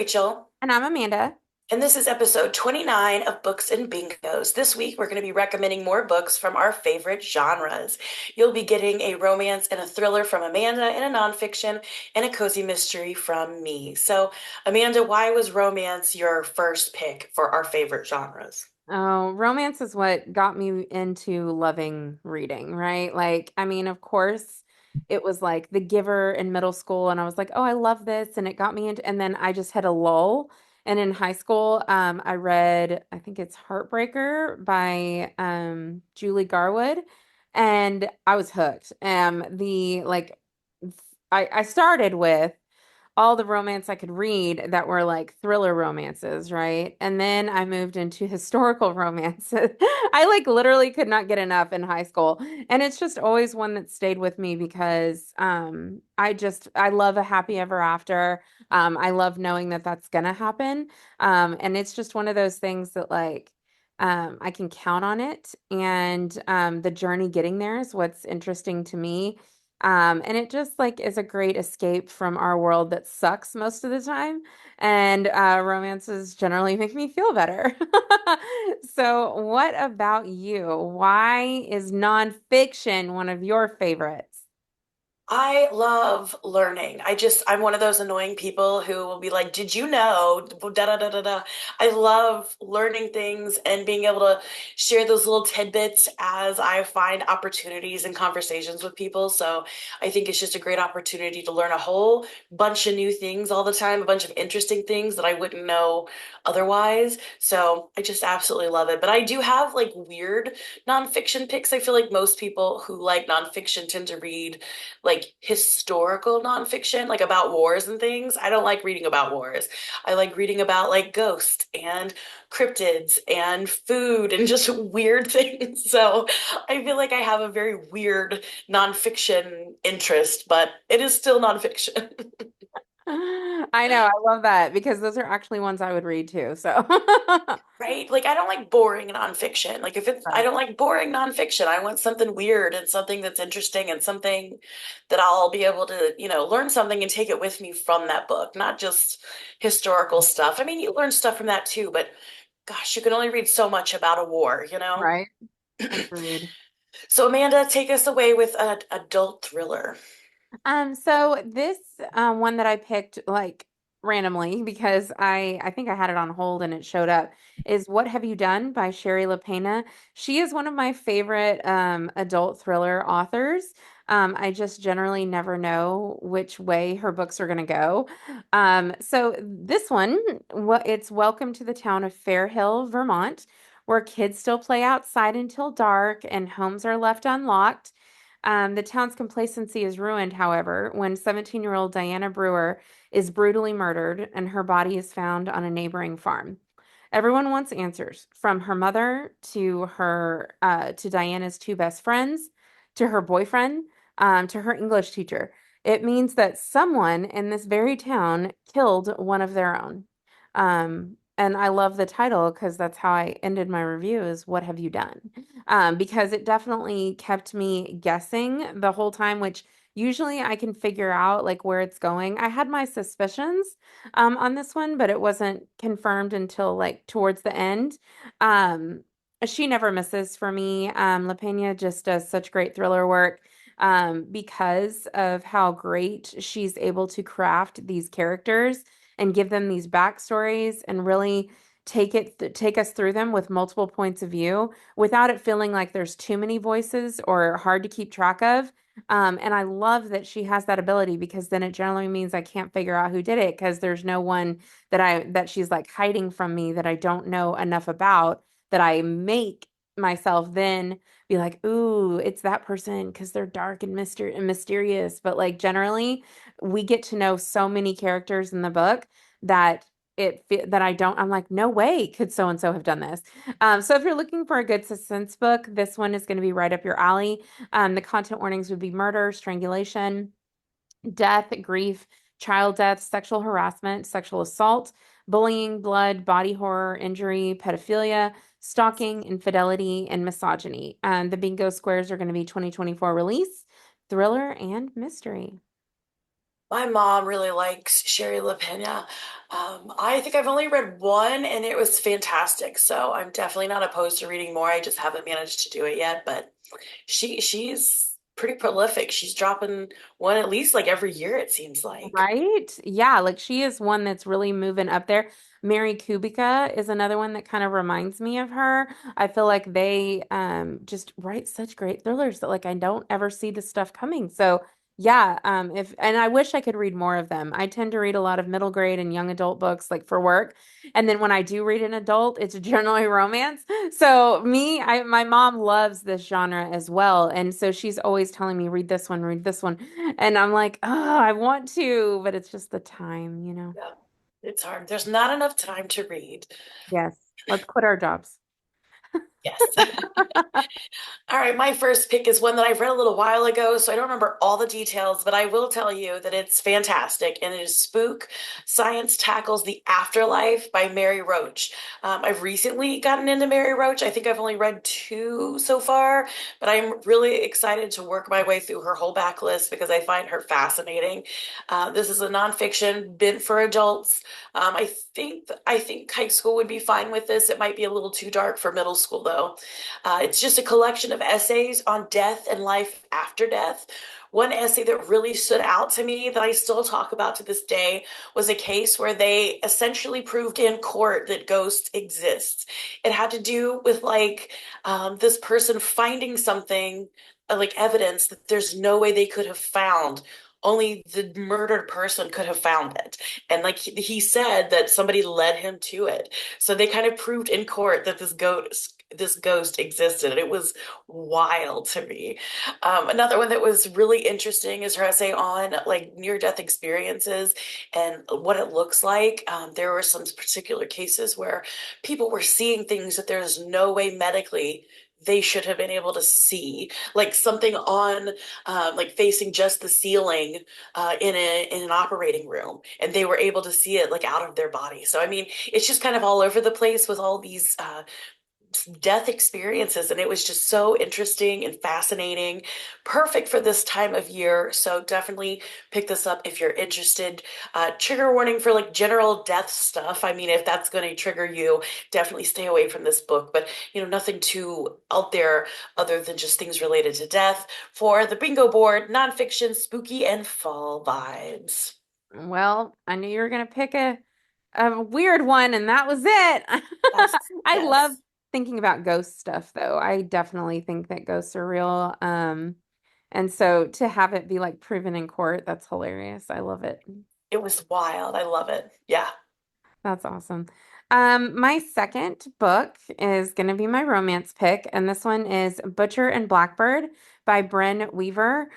Rachel, And I'm Amanda. and this is episode 29 of Books and Bingos. This week, we're going to be recommending more books from our favorite genres. You'll be getting a romance and a thriller from Amanda, and a nonfiction and a cozy mystery from me. So, Amanda, why was romance your first pick for our favorite genres? Oh, romance is what got me into loving reading, right? Like, I mean, of course, it was like The Giver in middle school, and I was like, oh, I love this, and it got me into, and then I just had a lull. And in high school, I read, I think it's Heartbreaker by Julie Garwood, and I was hooked. I started with all the romance I could read that were like thriller romances, right? And then I moved into historical romances. I like literally could not get enough in high school. And it's just always one that stayed with me because I love a happy ever after. I love knowing that that's gonna happen. And it's just one of those things that I can count on it. And the journey getting there is what's interesting to me. And it just like is a great escape from our world that sucks most of the time. And romances generally make me feel better. So, what about you? Why is nonfiction one of your favorites? I love learning. I'm one of those annoying people who will be like, did you know? Da da da da da. I love learning things and being able to share those little tidbits as I find opportunities and conversations with people. So I think it's just a great opportunity to learn a whole bunch of new things all the time, a bunch of interesting things that I wouldn't know otherwise. So I just absolutely love it. But I do have like weird nonfiction picks. I feel like most people who like nonfiction tend to read like historical nonfiction, like about wars and things. I don't like reading about wars. I like reading about like ghosts and cryptids and food and just weird things. So I feel like I have a very weird nonfiction interest, but it is still nonfiction. I know, I love that because those are actually ones I would read too. So, Right? Like I don't like boring nonfiction. Like if it's I right, don't like boring nonfiction. I want something weird and something that's interesting and something that I'll be able to, learn something and take it with me from that book, not just historical stuff. I mean, you learn stuff from that too, but gosh, you can only read so much about a war. right. Agreed. So Amanda, take us away with an adult thriller. So this one that I picked like randomly because I think I had it on hold and it showed up is What Have You Done by Shari Lapena. She is one of my favorite adult thriller authors. I just generally never know which way her books are going to go. So this one, it's Welcome to the Town of Fair Hill, Vermont, where kids still play outside until dark and homes are left unlocked. The town's complacency is ruined, however, when 17-year-old Diana Brewer is brutally murdered and her body is found on a neighboring farm. Everyone wants answers, from her mother to her to Diana's two best friends, to her boyfriend, to her English teacher. It means that someone in this very town killed one of their own. And I love the title because that's how I ended my review is What Have You Done? Because it definitely kept me guessing the whole time, which usually I can figure out like where it's going. I had my suspicions on this one, but it wasn't confirmed until like towards the end. Um, she never misses for me. LaPena just does such great thriller work because of how great she's able to craft these characters and give them these backstories and really take us through them with multiple points of view without it feeling like there's too many voices or hard to keep track of. And I love that she has that ability because then it generally means I can't figure out who did it because there's no one that she's like hiding from me that I don't know enough about that I make myself then be like, ooh, it's that person because they're dark and mysterious. But like generally, we get to know so many characters in the book that that I don't, I'm like, no way could so and so have done this. So if you're looking for a good suspense book, this one is going to be right up your alley. The content warnings would be murder, strangulation, death, grief, child death, sexual harassment, sexual assault, bullying, blood, body horror, injury, pedophilia, stalking, infidelity, and misogyny. The bingo squares are going to be 2024 release, thriller, and mystery. My mom really likes Shari Lapena. I think I've only read one and it was fantastic. So I'm definitely not opposed to reading more. I just haven't managed to do it yet, but she's pretty prolific. She's dropping one at least like every year, it seems like. Right? Yeah, like she is one that's really moving up there. Mary Kubica is another one that kind of reminds me of her. I feel like they just write such great thrillers that like I don't ever see the stuff coming. So yeah, if and I wish I could read more of them. I tend to read a lot of middle grade and young adult books like for work. And then when I do read an adult, it's generally romance. So my mom loves this genre as well. And so she's always telling me, read this one, read this one. And I'm like, oh, I want to, but it's just the time, you know? Yeah, it's hard. There's not enough time to read. Yes. Let's quit our jobs. Yes. All right, my first pick is one that I've read a little while ago, so I don't remember all the details, but I will tell you that it's fantastic, and it is Spook: Science Tackles the Afterlife by Mary Roach. I've recently gotten into Mary Roach. I think I've only read two so far, but I'm really excited to work my way through her whole backlist because I find her fascinating. This is a nonfiction bent for adults. I think high school would be fine with this. It might be a little too dark for middle school, though. It's just a collection of essays on death and life after death. One essay that really stood out to me that I still talk about to this day was a case where they essentially proved in court that ghosts exist. It had to do with this person finding something like evidence that there's no way they could have found. Only the murdered person could have found it. And like he said that somebody led him to it. So they kind of proved in court that this ghost existed. It was wild to me. Another one that was really interesting is her essay on like near-death experiences and what it looks like. There were some particular cases where people were seeing things that there's no way medically they should have been able to see, like something on, like facing just the ceiling, in an operating room, and they were able to see it like out of their body. So I mean, it's just kind of all over the place with all these death experiences, and it was just so interesting and fascinating, perfect for this time of year. So definitely pick this up if you're interested. Trigger warning for like general death stuff. I mean, if that's going to trigger you, definitely stay away from this book, but nothing too out there other than just things related to death. For the bingo board, nonfiction, spooky, and fall vibes. Well, I knew you were going to pick a weird one, and that was it. Yes, I love yes. thinking about ghost stuff, though. I definitely think that ghosts are real. And so to have it be like proven in court, that's hilarious. I love it. It was wild. I love it. Yeah. That's awesome. My second book is going to be my romance pick, and this one is Butcher and Blackbird by Brynne Weaver.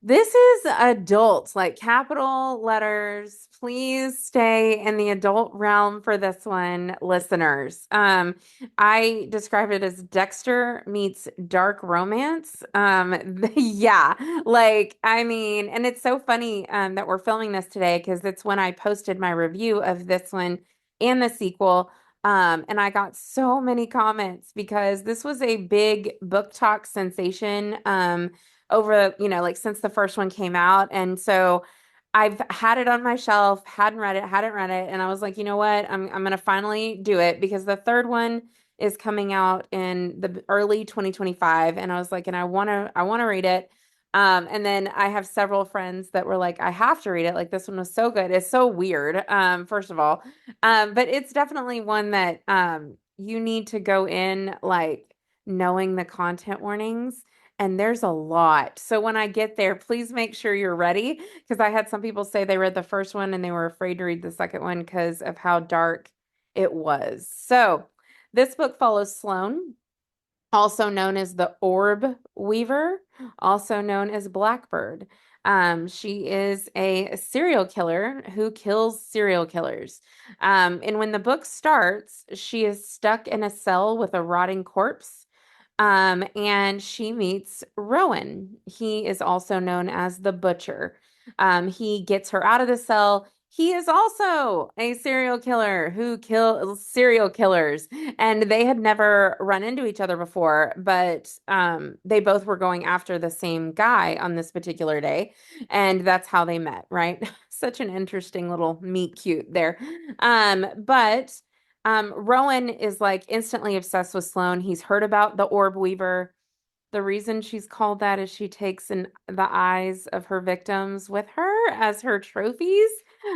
This is adult, like capital letters. Please stay in the adult realm for this one, listeners. I described it as Dexter meets dark romance. Yeah, like I mean, and it's so funny that we're filming this today because it's when I posted my review of this one and the sequel. And I got so many comments because this was a big book talk sensation. Over, like since the first one came out. And so I've had it on my shelf, hadn't read it, and I was like, you know what? I'm gonna finally do it because the third one is coming out in the early 2025. And I was like, and I wanna read it. And then I have several friends that were like, I have to read it. Like this one was so good. It's so weird, first of all. But it's definitely one that you need to go in like knowing the content warnings, and there's a lot. So when I get there, please make sure you're ready because I had some people say they read the first one and they were afraid to read the second one because of how dark it was. So this book follows Sloane, also known as the Orb Weaver, also known as Blackbird. She is a serial killer who kills serial killers. And when the book starts, she is stuck in a cell with a rotting corpse. And she meets Rowan. He is also known as the Butcher. He gets her out of the cell. He is also a serial killer who kills serial killers, and they had never run into each other before, but they both were going after the same guy on this particular day, and that's how they met, right? Such an interesting little meet cute there. But Rowan is like instantly obsessed with Sloane. He's heard about the orb weaver. The reason she's called that is she takes the eyes of her victims with her as her trophies.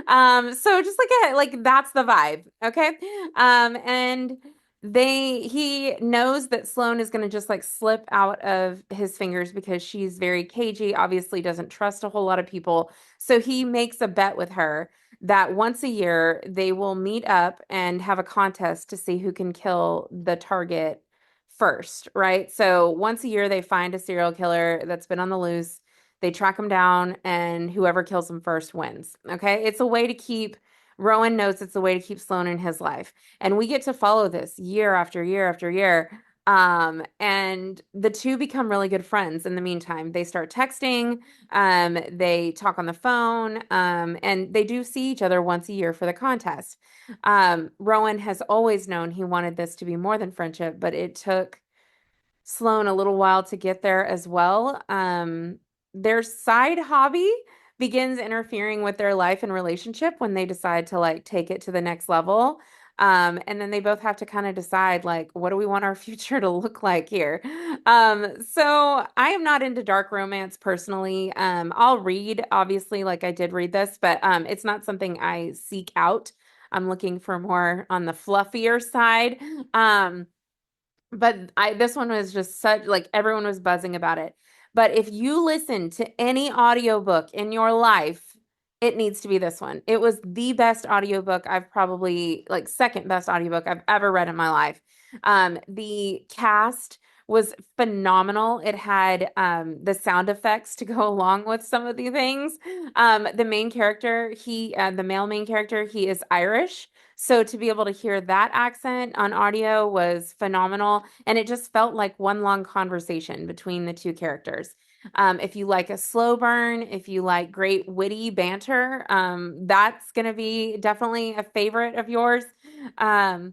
So just like that's the vibe, okay? And he knows that Sloane is going to just like slip out of his fingers because she's very cagey, obviously doesn't trust a whole lot of people. So he makes a bet with her that once a year they will meet up and have a contest to see who can kill the target first, right? So once a year, they find a serial killer that's been on the loose. They track him down, and whoever kills him first wins. Okay. It's a way to keep, Rowan knows it's a way to keep Sloane in his life. And we get to follow this year after year after year. And the two become really good friends in the meantime. They start texting, they talk on the phone, and they do see each other once a year for the contest. Rowan has always known he wanted this to be more than friendship, but it took Sloane a little while to get there as well. Their side hobby begins interfering with their life and relationship when they decide to like take it to the next level. And then they both have to kind of decide like, what do we want our future to look like here? So I am not into dark romance personally. I'll read, obviously, like I did read this, but it's not something I seek out. I'm looking for more on the fluffier side. But this one was just such like everyone was buzzing about it. But if you listen to any audiobook in your life, it needs to be this one. It was the best audiobook I've probably like second best audiobook I've ever read in my life. The cast was phenomenal. It had the sound effects to go along with some of the things. The main character, the male main character, he is Irish. So to be able to hear that accent on audio was phenomenal. And it just felt like one long conversation between the two characters. If you like a slow burn, if you like great witty banter, that's going to be definitely a favorite of yours. I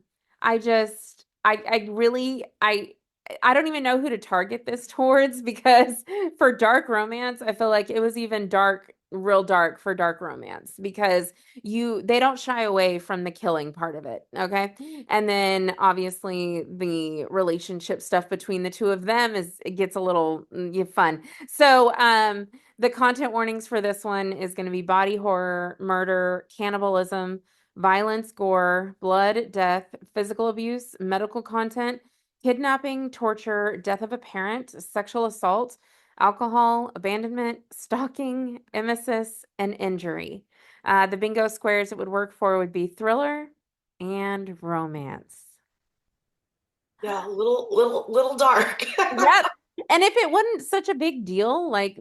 don't even know who to target this towards because for dark romance, I feel like it was even dark, real dark for dark romance because they don't shy away from the killing part of it, okay? And then obviously the relationship stuff between the two of them it gets a little fun. So, the content warnings for this one is going to be body horror, murder, cannibalism, violence, gore, blood, death, physical abuse, medical content, kidnapping, torture, death of a parent, sexual assault, alcohol, abandonment, stalking, emesis, and injury. The bingo squares it would work for would be thriller and romance. Yeah, little dark. Yep. And if it wasn't such a big deal, like,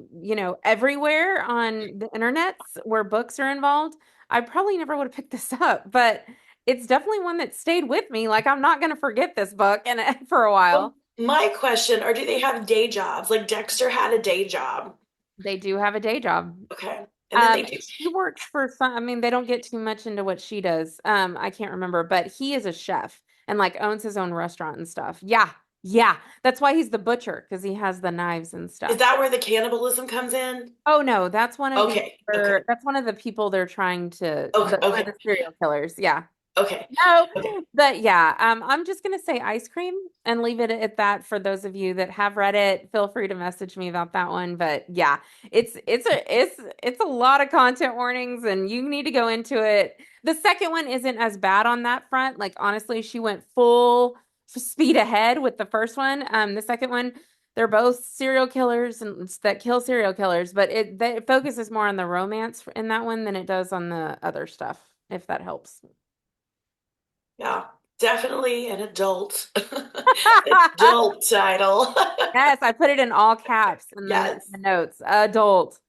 everywhere on the internets where books are involved, I probably never would have picked this up. But it's definitely one that stayed with me. Like, I'm not going to forget this book and for a while. Well, my question, or do they have day jobs? Like Dexter had a day job. They do have a day job. Okay. And then they do. She works for some, I mean, they don't get too much into what she does. I can't remember, but he is a chef and like owns his own restaurant and stuff. Yeah. Yeah. That's why he's the butcher because he has the knives and Is stuff. that where the cannibalism comes in? Oh no, that's one of the Okay. Okay. that's one of the people they're trying to Okay. one of Okay. the serial killers. Yeah. Okay. No, Okay. but yeah, I'm just gonna say ice cream and leave it at that for those of you that have read it. Feel free to message me about that one. But yeah, it's a lot of content warnings, and you need to go into it. The second one isn't as bad on that front. Like honestly, she went full speed ahead with the first one. The second one, they're both serial killers and that kill serial killers, but it focuses more on the romance in that one than it does on the other stuff, if that helps. Yeah. Definitely an adult adult title. Yes, I put it in all caps in the Yes. notes. Adult.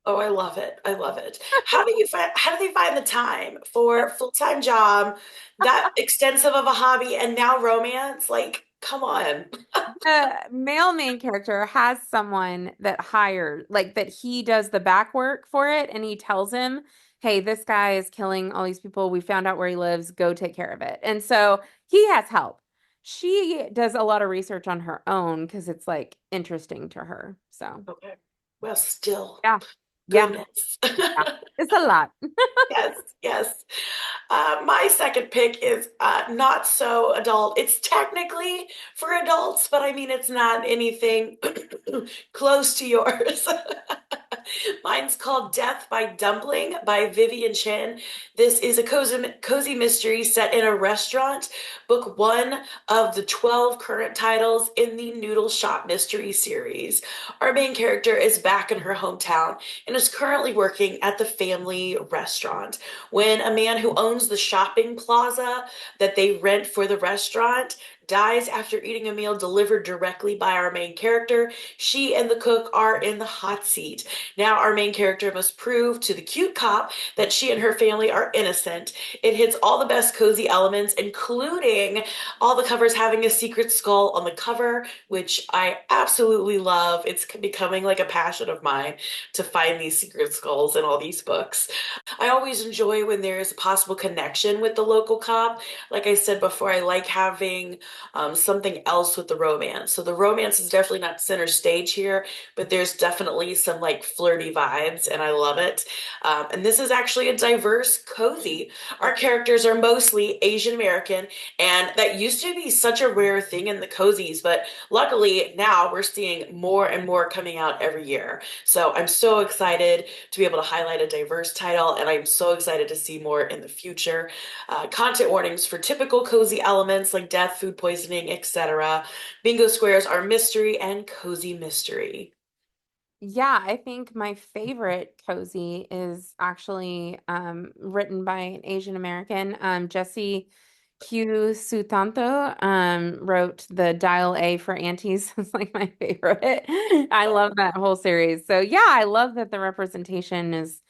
Oh, I love it. I love it. How do they find the time for full-time job, that extensive of a hobby, and now romance? Like, come on. The male main character has someone that hires, like that he does the back work for it, and he tells him hey, this guy is killing all these people. We found out where he lives. Go take care of it. And so he has help. She does a lot of research on her own because it's like interesting to her. So, Okay. Well, still, yeah, yeah, goodness. yeah. It's a lot. Yes, yes. My second pick is not so adult. It's technically for adults, but I mean, it's not anything close to yours. Mine's called Death by Dumpling by Vivien Chien. This is a cozy mystery set in a restaurant. Book one of the 12 current titles in the Noodle Shop mystery series. Our main character is back in her hometown and is currently working at the family restaurant when a man who owns the shopping plaza that they rent for the restaurant dies after eating a meal delivered directly by our main character. She and the cook are in the hot seat. Now, our main character must prove to the cute cop that she and her family are innocent. It hits all the best cozy elements, including all the covers having a secret skull on the cover, which I absolutely love. It's becoming like a passion of mine to find these secret skulls in all these books. I always enjoy when there's a possible connection with the local cop. Like I said before, I like having something else with the romance. So the romance is definitely not center stage here, but there's definitely some like flirty vibes, and I love it. And this is actually a diverse cozy. Our characters are mostly Asian American, and that used to be such a rare thing in the cozies, but luckily now we're seeing more and more coming out every year. So I'm so excited to be able to highlight a diverse title, and I'm so excited to see more in the future. Content warnings for typical cozy elements like death, food poisoning, etc. Bingo squares are mystery and cozy mystery. Yeah, I think my favorite cozy is actually written by an Asian American. Jesse Q Sutanto wrote the Dial A for Aunties. It's like my favorite. I love that whole series. So yeah, I love that the representation is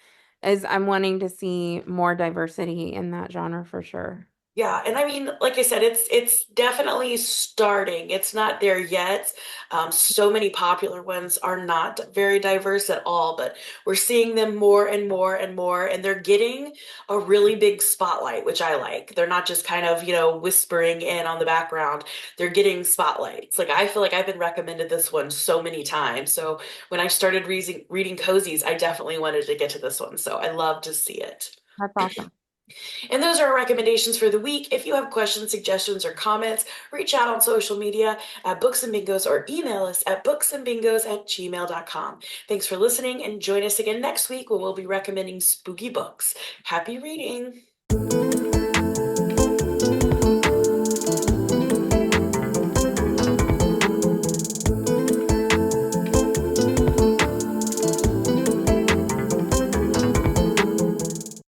I'm wanting to see more diversity in that genre for sure. Yeah, and I mean, like I said, it's definitely starting. It's not there yet. So many popular ones are not very diverse at all, but we're seeing them more and more and more, and they're getting a really big spotlight, which I like. They're not just kind of, whispering in on the background. They're getting spotlights. Like I feel like I've been recommended this one so many times. So when I started reading cozies, I definitely wanted to get to this one. So I love to see it. That's awesome. And those are our recommendations for the week. If you have questions, suggestions, or comments, reach out on social media at Books and Bingos or email us at booksandbingos@gmail.com. Thanks for listening and join us again next week when we'll be recommending spooky books. Happy reading!